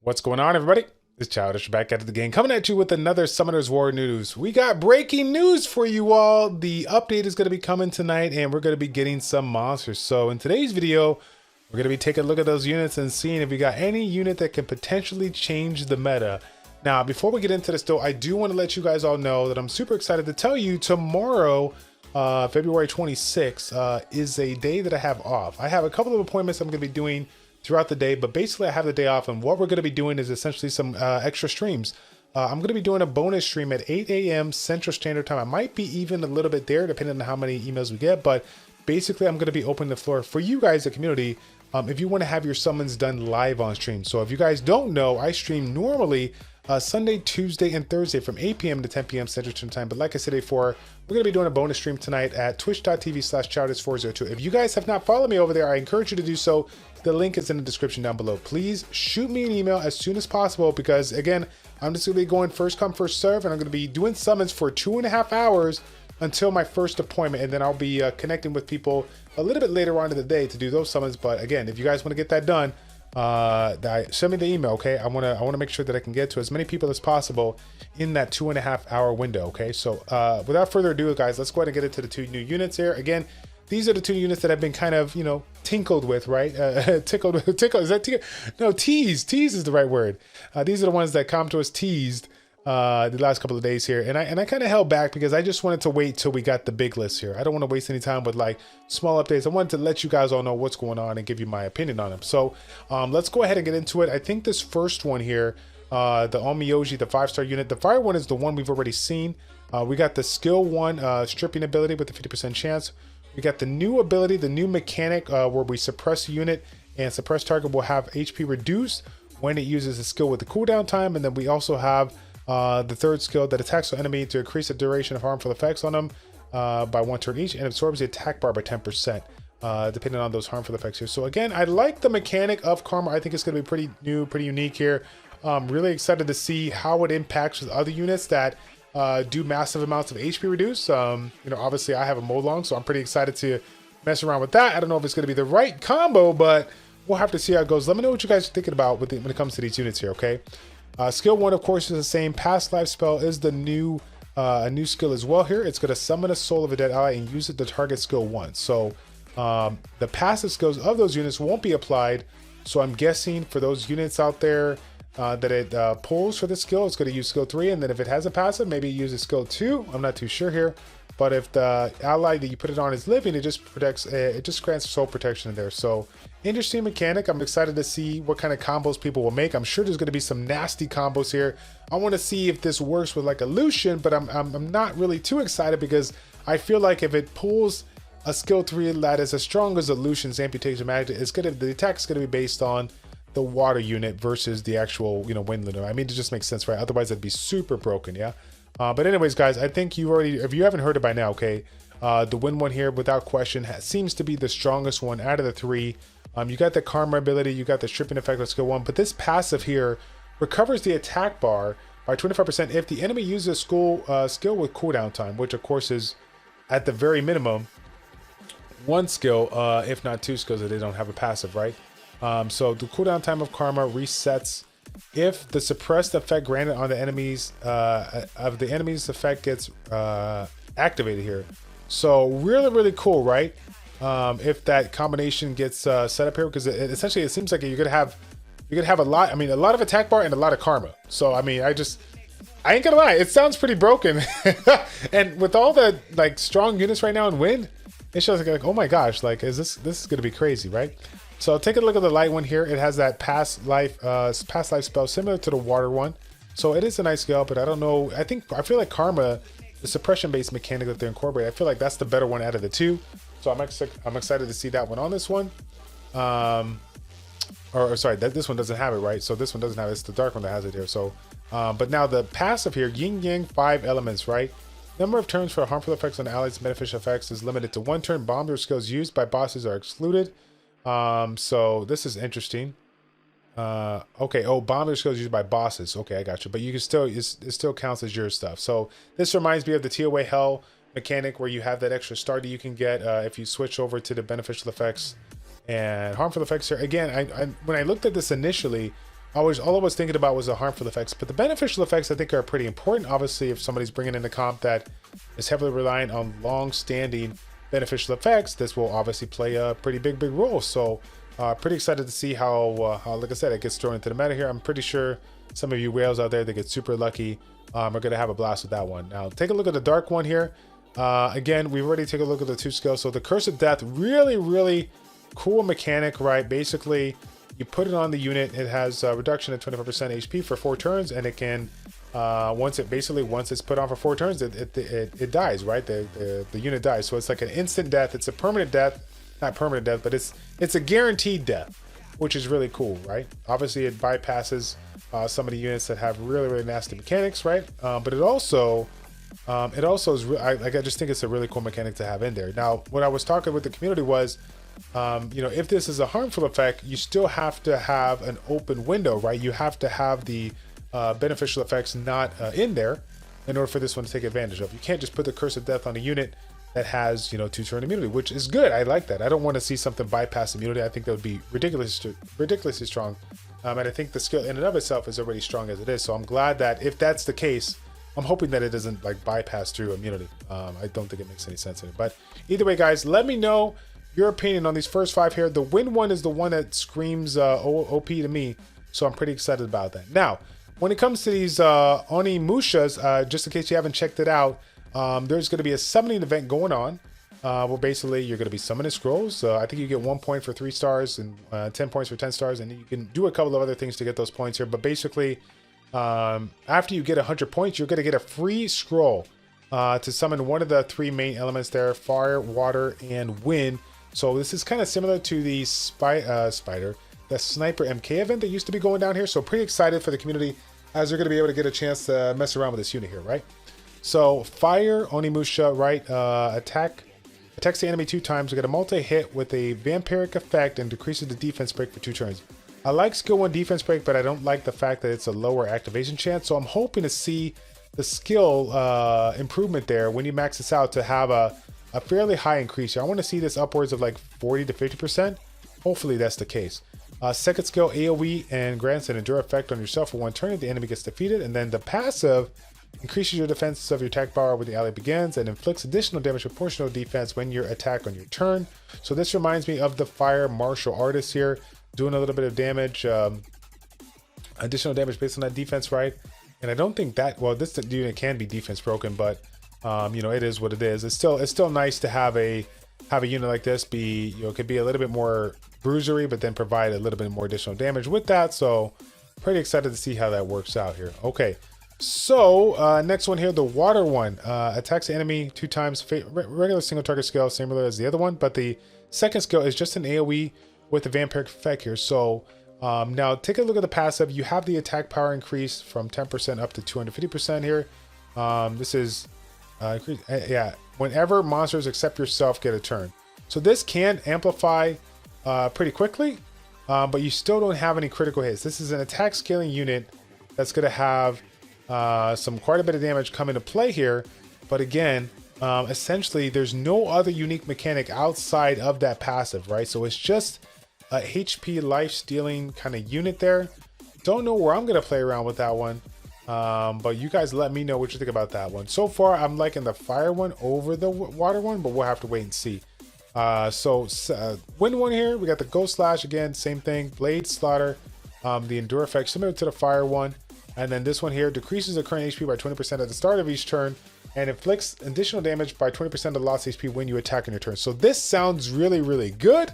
What's going on, everybody? It's Childish back at it again, coming at you with another Summoners War news. We got breaking news for you all. The update is going to be coming tonight, and we're going to be getting some monsters. So in today's video, we're going to be taking a look at those units and seeing if we got any unit that can potentially change the meta. Now, before we get into this, though, I do want to let you guys all know that I'm super excited to tell you tomorrow, February 26th, is a day that I have off. I have a couple of appointments I'm going to be doing throughout the day, but basically I have the day off, and what we're going to be doing is essentially some extra streams. I'm going to be doing a bonus stream at 8 a.m. Central Standard Time. I might be even a little bit there depending on how many emails we get, but basically I'm going to be opening the floor for you guys, the community, if you want to have your summons done live on stream. So if you guys don't know, I stream normally Sunday, Tuesday, and Thursday from 8 p.m. to 10 p.m. Central Standard Time. But like I said before, we're going to be doing a bonus stream tonight at twitch.tv/childish402. If you guys have not followed me over there, I encourage you to do so. The link is in the description down below. Please shoot me an email as soon as possible because, again, I'm just going to be going first come, first serve, and I'm going to be doing summons for 2.5 hours until my first appointment, and then I'll be connecting with people a little bit later on in the day to do those summons. But again, if you guys want to get that done, send me the email, okay? I want to make sure that I can get to as many people as possible in that 2.5 hour window, okay? So without further ado, guys, let's go ahead and get into the two new units here. Again, these are the two units that I've been kind of, you know, tinkled with, right? Tickled, is that tickled? No, teased is the right word. These are the ones that Commodore teased the last couple of days here, and I kind of held back because I just wanted to wait till we got the big list here. I don't want to waste any time with like small updates. I wanted to let you guys all know what's going on and give you my opinion on them. So let's go ahead and get into it. I think this first one here, the ONMYOUJI, the 5-star unit, the fire one is the one we've already seen. We got the skill 1 stripping ability with the 50% chance. We got the new ability, the new mechanic where we suppress a unit, and suppress target will have HP reduced when it uses a skill with the cooldown time. And then we also have the third skill that attacks the enemy to increase the duration of harmful effects on them by 1 turn each, and absorbs the attack bar by 10%, depending on those harmful effects here. So again, I like the mechanic of Karma. I think it's going to be pretty new, pretty unique here. I'm really excited to see how it impacts with other units that do massive amounts of HP reduce. You know, obviously I have a Molong, so I'm pretty excited to mess around with that. I don't know if it's going to be the right combo, but we'll have to see how it goes. Let me know what you guys are thinking about when it comes to these units here, okay? Skill 1, of course, is the same. Past life spell is the new a new skill as well here. It's going to summon a soul of a dead ally and use it to target skill 1. So the passive skills of those units won't be applied. So I'm guessing for those units out there that it pulls for the skill, it's going to use skill 3, and then if it has a passive, maybe it uses skill 2. I'm not too sure here, but if the ally that you put it on is living, it just protects, it just grants soul protection in there. So interesting mechanic. I'm excited to see what kind of combos people will make. I'm sure there's going to be some nasty combos here. I want to see if this works with like a Lucian, but I'm not really too excited because I feel like if it pulls a skill 3 that is as strong as a Lucian's amputation magic, it's gonna, the attack is going to be based on the water unit versus the actual, you know, wind lunar. I mean, it just makes sense, right? Otherwise it'd be super broken, yeah? But anyways, guys, I think you already, if you haven't heard it by now, okay, the wind one here, without question, seems to be the strongest one out of the 3. You got the Karma ability, you got the stripping effect of skill 1, but this passive here recovers the attack bar by 25% if the enemy uses a skill with cooldown time, which of course is at the very minimum 1 skill, if not 2 skills if they don't have a passive, right? So the cooldown time of Karma resets if the suppressed effect granted on the enemies of the enemy's effect gets activated here. So really cool, right? If that combination gets set up here, because essentially it seems like you're gonna have a lot. I mean, a lot of attack bar and a lot of Karma. So I mean, I ain't gonna lie, it sounds pretty broken. And with all the like strong units right now in wind, it's just like oh my gosh, like this is gonna be crazy, right? So take a look at the light one here. It has that past life spell similar to the water one. So it is a nice skill, but I don't know. I feel like Karma, the suppression based mechanic that they're incorporating, I feel like that's the better one out of the 2. So I'm excited to see that one on this one. Or sorry, this one doesn't have it, right? So this one doesn't have it. It's the dark one that has it here. So, but now the passive here, Yin Yang 5 elements, right? Number of turns for harmful effects on allies' beneficial effects is limited to 1 turn. Bombs or skills used by bosses are excluded. So this is interesting. Okay. Oh, bomber skills used by bosses. Okay, I got you. But you can still, it still counts as your stuff. So this reminds me of the TOA Hell mechanic where you have that extra star that you can get if you switch over to the beneficial effects and harmful effects here. Again, when I looked at this initially, all I was thinking about was the harmful effects, but the beneficial effects I think are pretty important. Obviously, if somebody's bringing in a comp that is heavily reliant on long-standing beneficial effects, this will obviously play a pretty big role. So pretty excited to see how like I said, it gets thrown into the meta here. I'm pretty sure some of you whales out there that get super lucky are going to have a blast with that one. Now take a look at the dark one here. Again, we've already taken a look at the 2 skills. So the Curse of Death, really cool mechanic, right? Basically, you put it on the unit. It has a reduction of 25% HP for 4 turns, and it can once it's put on for 4 turns, it dies, right? The unit dies. So it's like an instant death. It's a permanent death, not permanent death, but it's a guaranteed death, which is really cool, right? Obviously, it bypasses some of the units that have really nasty mechanics, right? But it also is I just think it's a really cool mechanic to have in there. Now, what I was talking with the community was, you know, if this is a harmful effect, you still have to have an open window, right? You have to have the beneficial effects not in there in order for this one to take advantage of. You can't just put the Curse of Death on a unit that has, you know, 2-turn immunity, which is good. I like that. I don't want to see something bypass immunity. I think that would be ridiculously strong. And I think the skill in and of itself is already strong as it is. So I'm glad that if that's the case, I'm hoping that it doesn't like bypass through immunity. I don't think it makes any sense in it. But either way, guys, let me know your opinion on these first 5 here. The wind one is the one that screams OP to me. So I'm pretty excited about that. Now, when it comes to these onimushas, just in case you haven't checked it out, there's going to be a summoning event going on. Where basically you're going to be summoning scrolls. I think you get 1 point for 3 stars and 10 points for 10 stars, and you can do a couple of other things to get those points here. But basically, after you get 100 points, you're going to get a free scroll to summon one of the 3 main elements there: fire, water, and wind. So this is kind of similar to the the Sniper MK event that used to be going down here. So pretty excited for the community as they're going to be able to get a chance to mess around with this unit here, right? So fire, Onimusha, right? Attacks the enemy 2 times. We get a multi-hit with a vampiric effect and decreases the defense break for 2 turns. I like skill 1 defense break, but I don't like the fact that it's a lower activation chance. So I'm hoping to see the skill improvement there when you max this out to have a fairly high increase here. I want to see this upwards of like 40 to 50%. Hopefully that's the case. Second skill, AoE, and grants an endure effect on yourself for 1 turn if the enemy gets defeated. And then the passive increases your defense of your attack power when the ally begins and inflicts additional damage proportional defense when your attack on your turn. So this reminds me of the fire martial artist here, doing a little bit of damage, additional damage based on that defense, right? And I don't think that, well, this unit can be defense broken, but you know, it is what it is. It's still nice to have a unit like this be, you know, could be a little bit more bruisery, but then provide a little bit more additional damage with that. So pretty excited to see how that works out here. Okay. So next one here, the water one, attacks the enemy 2 times, regular single target skill, similar as the other one, but the second skill is just an AoE with the vampiric effect here. So now take a look at the passive. You have the attack power increase from 10% up to 250% here. This is whenever monsters except yourself get a turn. So this can amplify pretty quickly, but you still don't have any critical hits. This is an attack scaling unit that's going to have quite a bit of damage come into play here, but again, essentially there's no other unique mechanic outside of that passive, right? So it's just a HP life stealing kind of unit there. Don't know where I'm gonna play around with that one, but you guys let me know what you think about that one. So far I'm liking the fire one over the water one, but we'll have to wait and see. Wind one here, we got the Ghost Slash again, same thing, Blade Slaughter, the Endure effect similar to the fire one. And then this one here decreases the current HP by 20% at the start of each turn and inflicts additional damage by 20% of the lost HP when you attack on your turn. So this sounds really good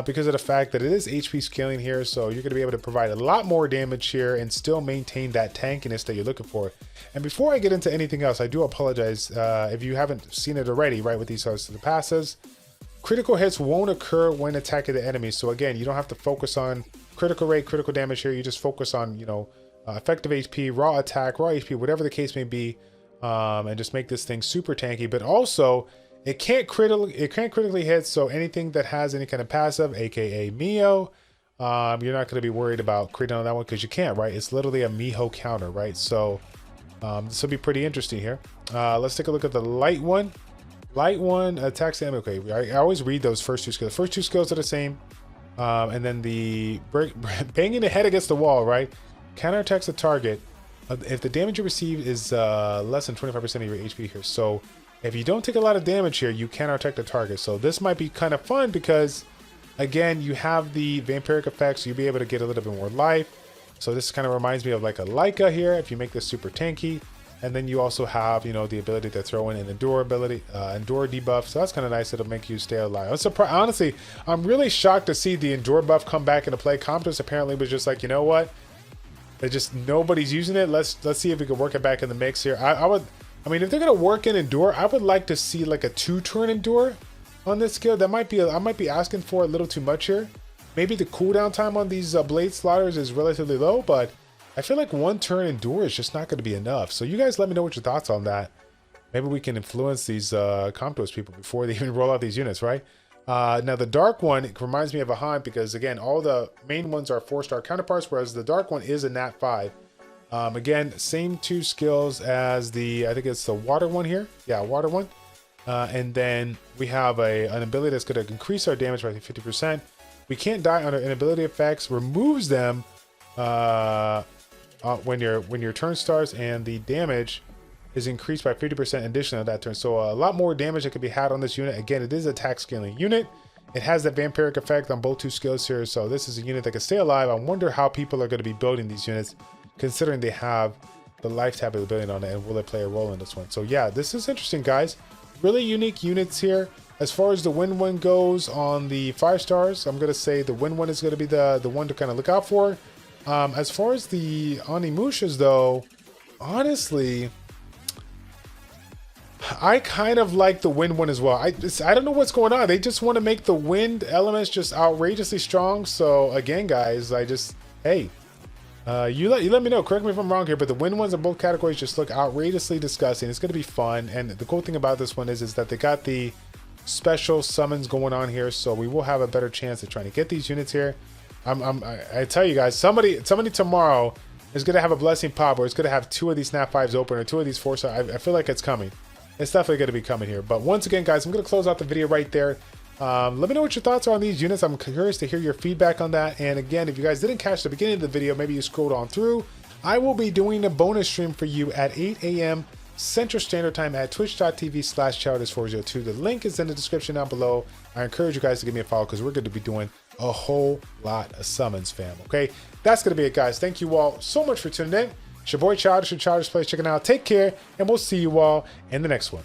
because of the fact that it is HP scaling here. So you're going to be able to provide a lot more damage here and still maintain that tankiness that you're looking for. And before I get into anything else, I do apologize if you haven't seen it already, right, with these sorts of the passives. Critical hits won't occur when attacking the enemy. So again, you don't have to focus on critical rate, critical damage here. You just focus on, you know, effective HP, raw attack, raw HP, whatever the case may be, and just make this thing super tanky. But also, it can't critically hit. So anything that has any kind of passive, aka Mio, you're not going to be worried about critting on that one because you can't, right? It's literally a Miho counter, right? So this will be pretty interesting here. Let's take a look at the light one. Light one attacks the enemy. Okay, I always read those first 2 skills. The first 2 skills are the same. And then the banging the head against the wall, right? Counterattacks the target if the damage you receive is less than 25% of your HP here. So if you don't take a lot of damage here, you counterattack the target. So this might be kind of fun because, again, you have the vampiric effects. So you'll be able to get a little bit more life. So this kind of reminds me of like a Leica here if you make this super tanky. And then you also have, you know, the ability to throw in an endure ability, endure debuff. So that's kind of nice. It'll make you stay alive. I'm surprised. Honestly, I'm really shocked to see the endure buff come back into play. Comptos apparently was just like, you know what? They just, nobody's using it. Let's see if we can work it back in the mix here. I mean, if they're gonna work in endure, I would like to see like a 2-turn endure on this skill. That might be, I might be asking for a little too much here. Maybe the cooldown time on these blade slaughters is relatively low, but I feel like 1-turn endure is just not going to be enough. So you guys let me know what your thoughts on that. Maybe we can influence these Comptos people before they even roll out these units, right? Now the dark one, it reminds me of a Hunt because again, all the main ones are 4-star counterparts, whereas the dark one is a nat 5. Again, same 2 skills as the, I think it's the water one here. Yeah, water one. And then we have an ability that's going to increase our damage by 50%. We can't die under inability effects, removes them when your turn starts, and the damage is increased by 50% additional that turn. So a lot more damage that could be had on this unit. Again, it is an attack scaling unit. It has that vampiric effect on both 2 skills here. So this is a unit that can stay alive. I wonder how people are going to be building these units, considering they have the life tab ability on it, and will it play a role in this one? So yeah, this is interesting, guys. Really unique units here. As far as the win one goes on the 5 stars, I'm going to say the win one is going to be the one to kind of look out for. As far as the onimushas though, honestly, I kind of like the wind one as well. I don't know what's going on. They just want to make the wind elements just outrageously strong. So again, guys, hey, you let me know. Correct me if I'm wrong here, but the wind ones in both categories just look outrageously disgusting. It's going to be fun. And the cool thing about this one is that they got the special summons going on here. So we will have a better chance at trying to get these units here. I tell you guys, somebody tomorrow is going to have a blessing pop, or it's going to have 2 of these snap 5s open, or 2 of these 4-star. I feel like it's coming. It's definitely going to be coming here. But once again, guys, I'm going to close out the video right there. Let me know what your thoughts are on these units. I'm curious to hear your feedback on that. And again, if you guys didn't catch the beginning of the video, maybe you scrolled on through, I will be doing a bonus stream for you at 8 a.m. Central Standard Time at twitch.tv/childish402. The link is in the description down below. I encourage you guys to give me a follow because we're going to be doing a whole lot of summons, fam. Okay, that's going to be it, guys. Thank you all so much for tuning in. It's your boy Childish from ChildishPlays checking out. Take care, and we'll see you all in the next one.